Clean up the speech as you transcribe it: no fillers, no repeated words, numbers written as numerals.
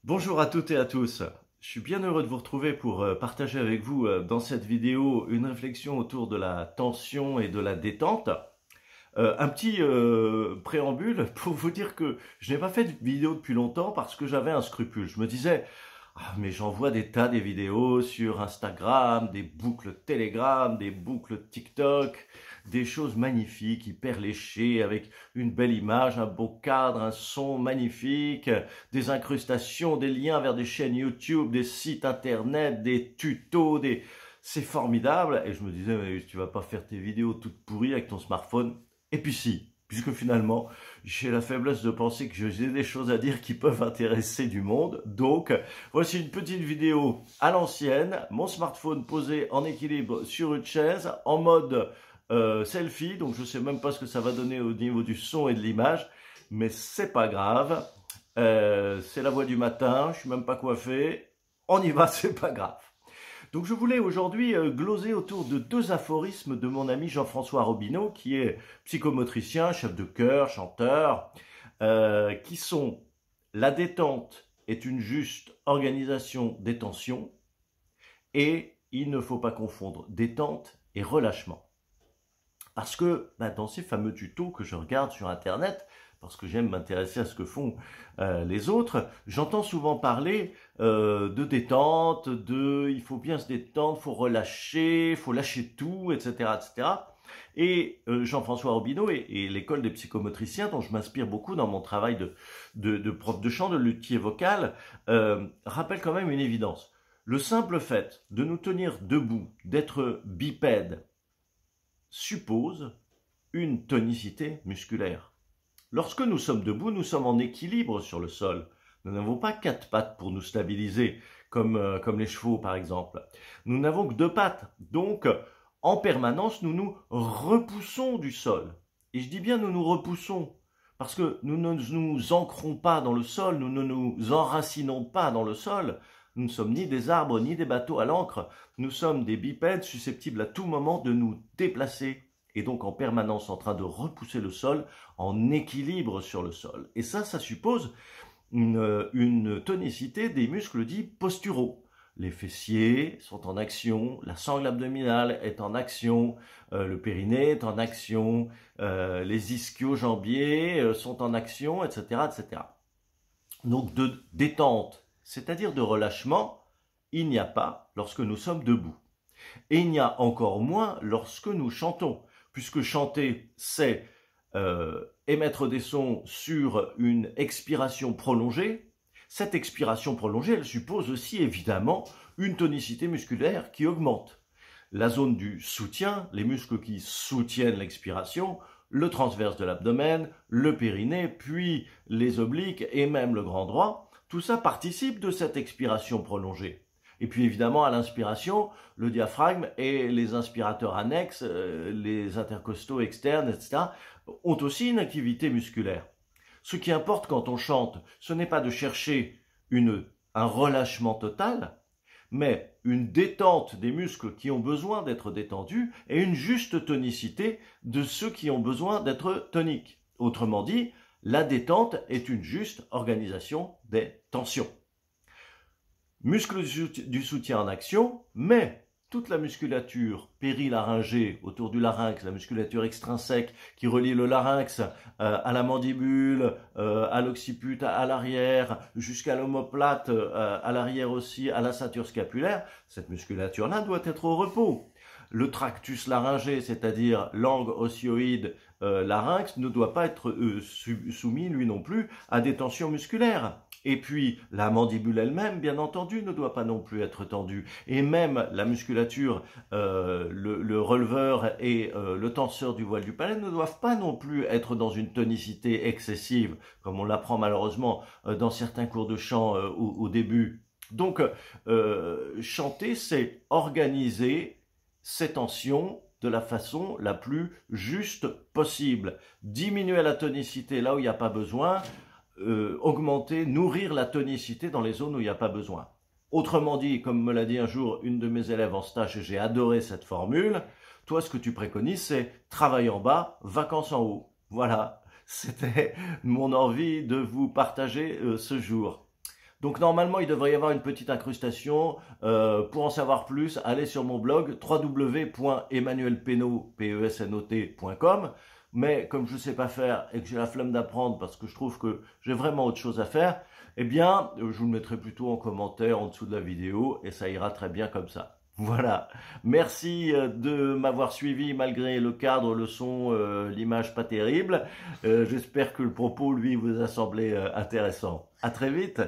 Bonjour à toutes et à tous. Je suis bien heureux de vous retrouver pour partager avec vous dans cette vidéo une réflexion autour de la tension et de la détente. Un petit préambule pour vous dire que je n'ai pas fait de vidéo depuis longtemps parce que j'avais un scrupule. Je me disais, ah, mais j'envoie des tas de vidéos sur Instagram, des boucles Telegram, des boucles TikTok, des choses magnifiques, hyper léchées, avec une belle image, un beau cadre, un son magnifique, des incrustations, des liens vers des chaînes YouTube, des sites internet, des tutos, c'est formidable. Et je me disais, mais tu vas pas faire tes vidéos toutes pourries avec ton smartphone. Et puis si, puisque finalement, j'ai la faiblesse de penser que j'ai des choses à dire qui peuvent intéresser du monde. Donc, voici une petite vidéo à l'ancienne, mon smartphone posé en équilibre sur une chaise, en mode selfie. Donc, je ne sais même pas ce que ça va donner au niveau du son et de l'image, mais c'est pas grave. C'est la voix du matin, je suis même pas coiffé. On y va, c'est pas grave. Donc je voulais aujourd'hui gloser autour de deux aphorismes de mon ami Jean-François Robineau, qui est psychomotricien, chef de chœur, chanteur, qui sont « La détente est une juste organisation des tensions » et « Il ne faut pas confondre détente et relâchement ». Parce que dans ces fameux tutos que je regarde sur Internet, parce que j'aime m'intéresser à ce que font les autres, j'entends souvent parler de détente, il faut bien se détendre, il faut lâcher tout, etc. etc. Et Jean-François Robineau et l'école des psychomotriciens, dont je m'inspire beaucoup dans mon travail de prof de chant, de luthier vocal, rappellent quand même une évidence. Le simple fait de nous tenir debout, d'être bipède, suppose une tonicité musculaire. Lorsque nous sommes debout, nous sommes en équilibre sur le sol. Nous n'avons pas quatre pattes pour nous stabiliser, comme les chevaux par exemple. Nous n'avons que deux pattes. Donc, en permanence, nous nous repoussons du sol. Et je dis bien nous nous repoussons, parce que nous ne nous ancrons pas dans le sol, nous ne nous enracinons pas dans le sol. Nous ne sommes ni des arbres, ni des bateaux à l'ancre. Nous sommes des bipèdes susceptibles à tout moment de nous déplacer et donc en permanence en train de repousser le sol, en équilibre sur le sol. Et ça suppose une tonicité des muscles dits posturaux. Les fessiers sont en action, la sangle abdominale est en action, le périnée est en action, les ischio-jambiers sont en action, etc., etc. Donc de détente, c'est-à-dire de relâchement, il n'y a pas lorsque nous sommes debout. Et il n'y a encore moins lorsque nous chantons, puisque chanter, c'est émettre des sons sur une expiration prolongée. Cette expiration prolongée, elle suppose aussi évidemment une tonicité musculaire qui augmente. La zone du soutien, les muscles qui soutiennent l'expiration, le transverse de l'abdomen, le périnée, puis les obliques et même le grand droit, tout ça participe de cette expiration prolongée. Et puis évidemment, à l'inspiration, le diaphragme et les inspirateurs annexes, les intercostaux externes, etc., ont aussi une activité musculaire. Ce qui importe quand on chante, ce n'est pas de chercher un relâchement total, mais une détente des muscles qui ont besoin d'être détendus et une juste tonicité de ceux qui ont besoin d'être toniques. Autrement dit, la détente est une juste organisation des tensions. Muscles du soutien en action, mais toute la musculature périlaryngée autour du larynx, la musculature extrinsèque qui relie le larynx à la mandibule, à l'occiput à l'arrière, jusqu'à l'omoplate à l'arrière aussi, à la ceinture scapulaire, cette musculature-là doit être au repos. Le tractus laryngé, c'est-à-dire l'angle osioïde larynx, ne doit pas être soumis, lui non plus, à des tensions musculaires. Et puis, la mandibule elle-même, bien entendu, ne doit pas non plus être tendue. Et même la musculature, le releveur et le tenseur du voile du palais ne doivent pas non plus être dans une tonicité excessive, comme on l'apprend malheureusement dans certains cours de chant au début. Donc, chanter, c'est organiser ces tensions de la façon la plus juste possible. Diminuer la tonicité là où il n'y a pas besoin, augmenter, nourrir la tonicité dans les zones où il n'y a pas besoin. Autrement dit, comme me l'a dit un jour une de mes élèves en stage, et j'ai adoré cette formule, toi ce que tu préconises c'est travail en bas, vacances en haut. Voilà, c'était mon envie de vous partager ce jour. Donc normalement, il devrait y avoir une petite incrustation. Pour en savoir plus, allez sur mon blog www.emmanuelpenot.com. Mais comme je ne sais pas faire et que j'ai la flemme d'apprendre parce que je trouve que j'ai vraiment autre chose à faire, eh bien, je vous le mettrai plutôt en commentaire en dessous de la vidéo et ça ira très bien comme ça. Voilà. Merci de m'avoir suivi malgré le cadre, le son, l'image pas terrible. J'espère que le propos, lui, vous a semblé intéressant. À très vite.